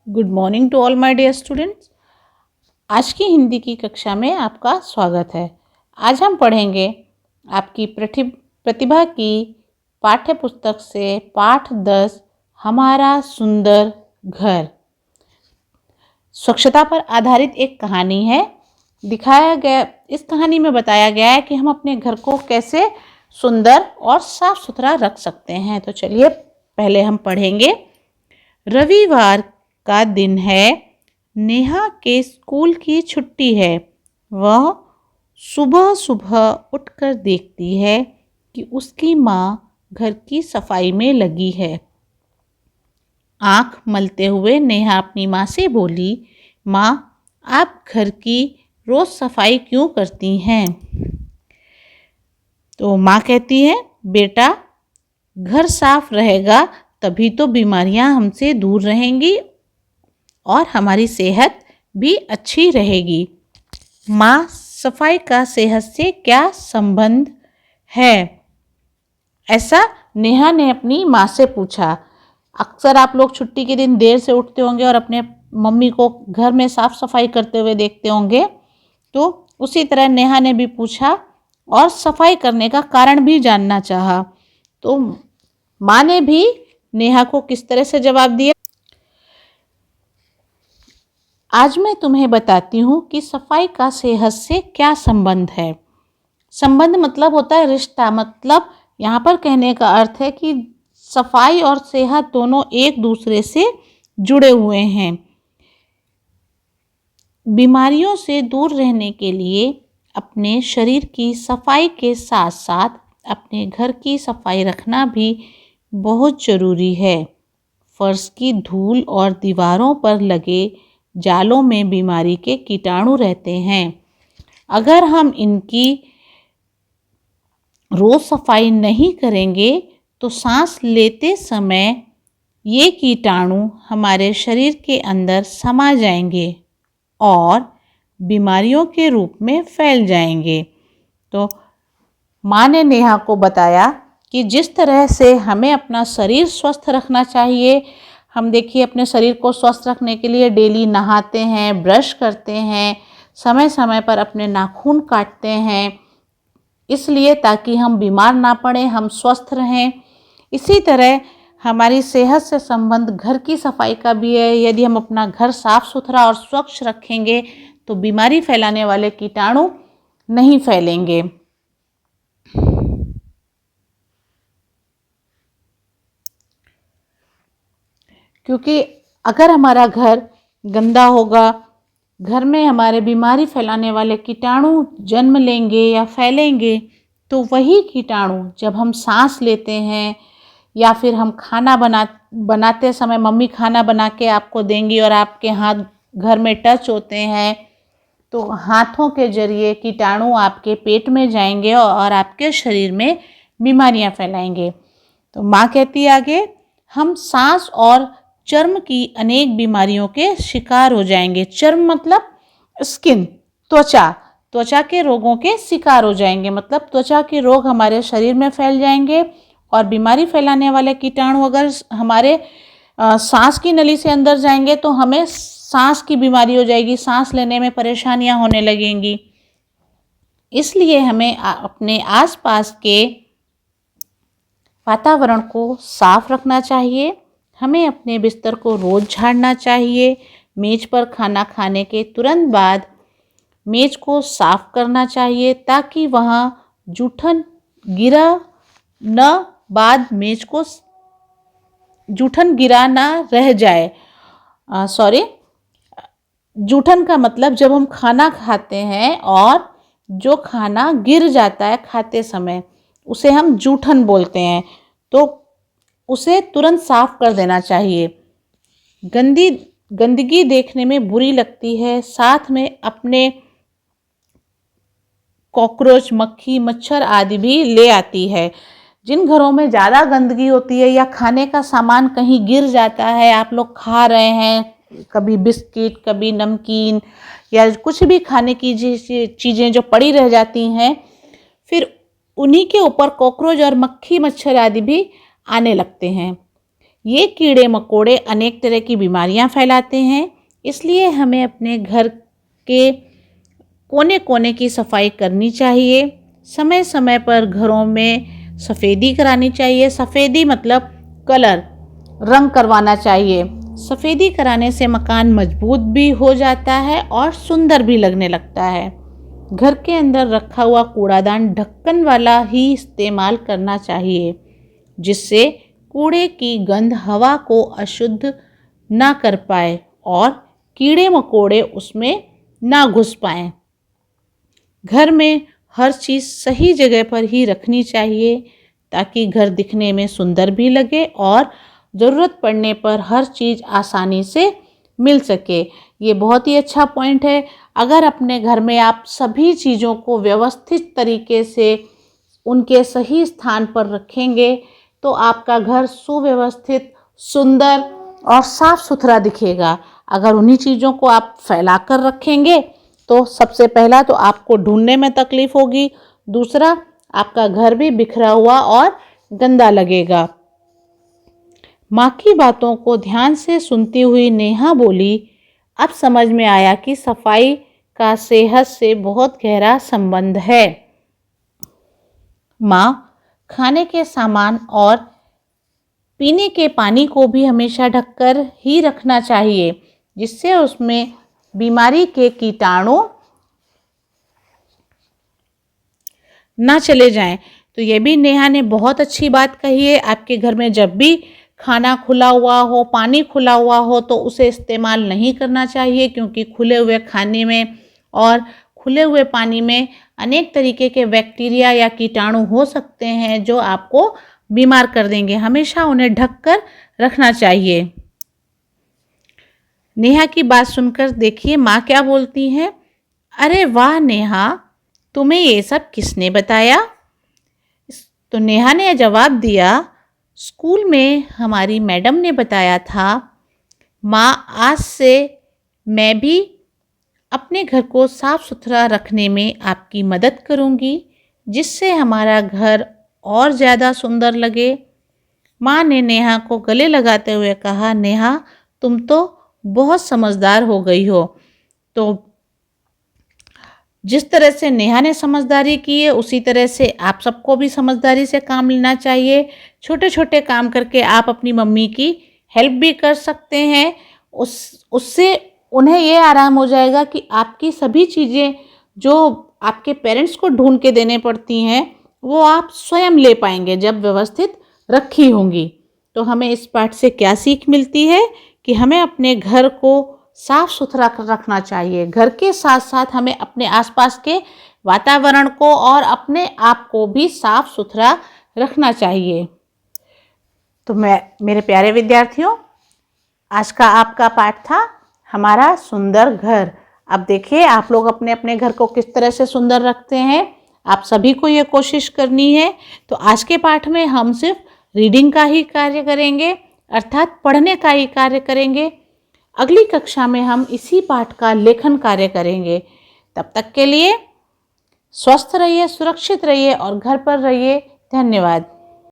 Good morning to all my dear students. आज की हिंदी की कक्षा में आपका स्वागत है। आज हम पढ़ेंगे आपकी प्रतिभा की पाठ्य पुस्तक से पाठ 10 हमारा सुंदर घर। स्वच्छता पर आधारित एक कहानी है। इस कहानी में बताया गया है कि हम अपने घर को कैसे सुंदर और साफ सुथरा रख सकते हैं। तो चलिए पहले हम पढ़ेंगे। रविवार का दिन है। नेहा के स्कूल की छुट्टी है। वह सुबह सुबह उठकर देखती है कि उसकी माँ घर की सफाई में लगी है। आँख मलते हुए नेहा अपनी माँ से बोली, माँ, आप घर की रोज़ सफाई क्यों करती हैं? तो माँ कहती है, बेटा, घर साफ रहेगा तभी तो बीमारियां हमसे दूर रहेंगी और हमारी सेहत भी अच्छी रहेगी। माँ, सफाई का सेहत से क्या संबंध है? ऐसा नेहा ने अपनी माँ से पूछा। अक्सर आप लोग छुट्टी के दिन देर से उठते होंगे और अपने मम्मी को घर में साफ सफाई करते हुए देखते होंगे। तो उसी तरह नेहा ने भी पूछा और सफाई करने का कारण भी जानना चाहा। तो माँ ने भी नेहा को किस तरह से जवाब दिया, आज मैं तुम्हें बताती हूँ कि सफाई का सेहत से क्या संबंध है। संबंध मतलब होता है रिश्ता। मतलब यहाँ पर कहने का अर्थ है कि सफाई और सेहत दोनों एक दूसरे से जुड़े हुए हैं। बीमारियों से दूर रहने के लिए अपने शरीर की सफाई के साथ साथ अपने घर की सफाई रखना भी बहुत ज़रूरी है। फर्श की धूल और दीवारों पर लगे जालों में बीमारी के कीटाणु रहते हैं। अगर हम इनकी रोज़ सफाई नहीं करेंगे तो सांस लेते समय ये कीटाणु हमारे शरीर के अंदर समा जाएंगे और बीमारियों के रूप में फैल जाएंगे। तो माँ ने नेहा को बताया कि जिस तरह से हमें अपना शरीर स्वस्थ रखना चाहिए, हम देखिए अपने शरीर को स्वस्थ रखने के लिए डेली नहाते हैं, ब्रश करते हैं, समय समय पर अपने नाखून काटते हैं, इसलिए ताकि हम बीमार ना पड़ें, हम स्वस्थ रहें। इसी तरह हमारी सेहत से संबंध घर की सफाई का भी है। यदि हम अपना घर साफ सुथरा और स्वच्छ रखेंगे तो बीमारी फैलाने वाले कीटाणु नहीं फैलेंगे। क्योंकि अगर हमारा घर गंदा होगा, घर में हमारे बीमारी फैलाने वाले कीटाणु जन्म लेंगे या फैलेंगे, तो वही कीटाणु जब हम सांस लेते हैं या फिर हम खाना बनाते समय मम्मी खाना बना के आपको देंगी और आपके हाथ घर में टच होते हैं, तो हाथों के जरिए कीटाणु आपके पेट में जाएंगे और आपके शरीर में बीमारियां फैलाएंगे। तो माँ कहती है आगे, हम सांस और चर्म की अनेक बीमारियों के शिकार हो जाएंगे। चर्म मतलब स्किन, त्वचा के रोगों के शिकार हो जाएंगे। मतलब त्वचा के रोग हमारे शरीर में फैल जाएंगे और बीमारी फैलाने वाले कीटाणु अगर हमारे सांस की नली से अंदर जाएंगे तो हमें सांस की बीमारी हो जाएगी, सांस लेने में परेशानियां होने लगेंगी। इसलिए हमें अपने आसपास के वातावरण को साफ रखना चाहिए। हमें अपने बिस्तर को रोज़ झाड़ना चाहिए। मेज पर खाना खाने के तुरंत बाद मेज को साफ करना चाहिए ताकि वहाँ जूठन गिरा न बाद मेज को जूठन गिरा ना रह जाए। जूठन का मतलब जब हम खाना खाते हैं और जो खाना गिर जाता है खाते समय, उसे हम जूठन बोलते हैं। तो उसे तुरंत साफ कर देना चाहिए। गंदगी देखने में बुरी लगती है, साथ में अपने कॉकरोच, मक्खी, मच्छर आदि भी ले आती है। जिन घरों में ज़्यादा गंदगी होती है या खाने का सामान कहीं गिर जाता है, आप लोग खा रहे हैं, कभी बिस्किट, कभी नमकीन या कुछ भी खाने की चीज़ें जो पड़ी रह जाती हैं, फिर उन्हीं के ऊपर कॉकरोच और मक्खी, मच्छर आदि भी आने लगते हैं। ये कीड़े मकोड़े अनेक तरह की बीमारियां फैलाते हैं, इसलिए हमें अपने घर के कोने कोने की सफाई करनी चाहिए। समय समय पर घरों में सफ़ेदी करानी चाहिए। सफ़ेदी मतलब कलर, रंग करवाना चाहिए। सफ़ेदी कराने से मकान मजबूत भी हो जाता है और सुंदर भी लगने लगता है। घर के अंदर रखा हुआ कूड़ादान ढक्कन वाला ही इस्तेमाल करना चाहिए, जिससे कूड़े की गंध हवा को अशुद्ध ना कर पाए और कीड़े मकोड़े उसमें ना घुस पाएं। घर में हर चीज़ सही जगह पर ही रखनी चाहिए ताकि घर दिखने में सुंदर भी लगे और ज़रूरत पड़ने पर हर चीज़ आसानी से मिल सके। ये बहुत ही अच्छा पॉइंट है। अगर अपने घर में आप सभी चीज़ों को व्यवस्थित तरीके से उनके सही स्थान पर रखेंगे तो आपका घर सुव्यवस्थित, सुंदर और साफ सुथरा दिखेगा। अगर उन्हीं चीज़ों को आप फैला कर रखेंगे तो सबसे पहला तो आपको ढूंढने में तकलीफ होगी, दूसरा आपका घर भी बिखरा हुआ और गंदा लगेगा। माँ की बातों को ध्यान से सुनती हुई नेहा बोली, अब समझ में आया कि सफाई का सेहत से बहुत गहरा संबंध है। माँ, खाने के सामान और पीने के पानी को भी हमेशा ढककर ही रखना चाहिए, जिससे उसमें बीमारी के कीटाणु ना चले जाएं। तो ये भी नेहा ने बहुत अच्छी बात कही है। आपके घर में जब भी खाना खुला हुआ हो, पानी खुला हुआ हो तो उसे इस्तेमाल नहीं करना चाहिए, क्योंकि खुले हुए खाने में और खुले हुए पानी में अनेक तरीके के बैक्टीरिया या कीटाणु हो सकते हैं जो आपको बीमार कर देंगे। हमेशा उन्हें ढक कर रखना चाहिए। नेहा की बात सुनकर देखिए माँ क्या बोलती हैं। अरे वाह नेहा, तुम्हें ये सब किसने बताया? तो नेहा ने जवाब दिया, स्कूल में हमारी मैडम ने बताया था। माँ, आज से मैं भी अपने घर को साफ सुथरा रखने में आपकी मदद करूँगी, जिससे हमारा घर और ज़्यादा सुंदर लगे। माँ ने नेहा को गले लगाते हुए कहा, नेहा, तुम तो बहुत समझदार हो गई हो। तो जिस तरह से नेहा ने समझदारी की है, उसी तरह से आप सबको भी समझदारी से काम लेना चाहिए। छोटे छोटे काम करके आप अपनी मम्मी की हेल्प भी कर सकते हैं। उससे उन्हें ये आराम हो जाएगा कि आपकी सभी चीज़ें जो आपके पेरेंट्स को ढूंढ के देने पड़ती हैं वो आप स्वयं ले पाएंगे जब व्यवस्थित रखी होंगी। तो हमें इस पाठ से क्या सीख मिलती है कि हमें अपने घर को साफ सुथरा रखना चाहिए। घर के साथ साथ हमें अपने आसपास के वातावरण को और अपने आप को भी साफ सुथरा रखना चाहिए। तो मेरे प्यारे विद्यार्थियों, आज का आपका पाठ था हमारा सुंदर घर। अब देखिए आप लोग अपने अपने घर को किस तरह से सुंदर रखते हैं। आप सभी को ये कोशिश करनी है। तो आज के पाठ में हम सिर्फ रीडिंग का ही कार्य करेंगे, अर्थात पढ़ने का ही कार्य करेंगे। अगली कक्षा में हम इसी पाठ का लेखन कार्य करेंगे। तब तक के लिए स्वस्थ रहिए, सुरक्षित रहिए और घर पर रहिए। धन्यवाद।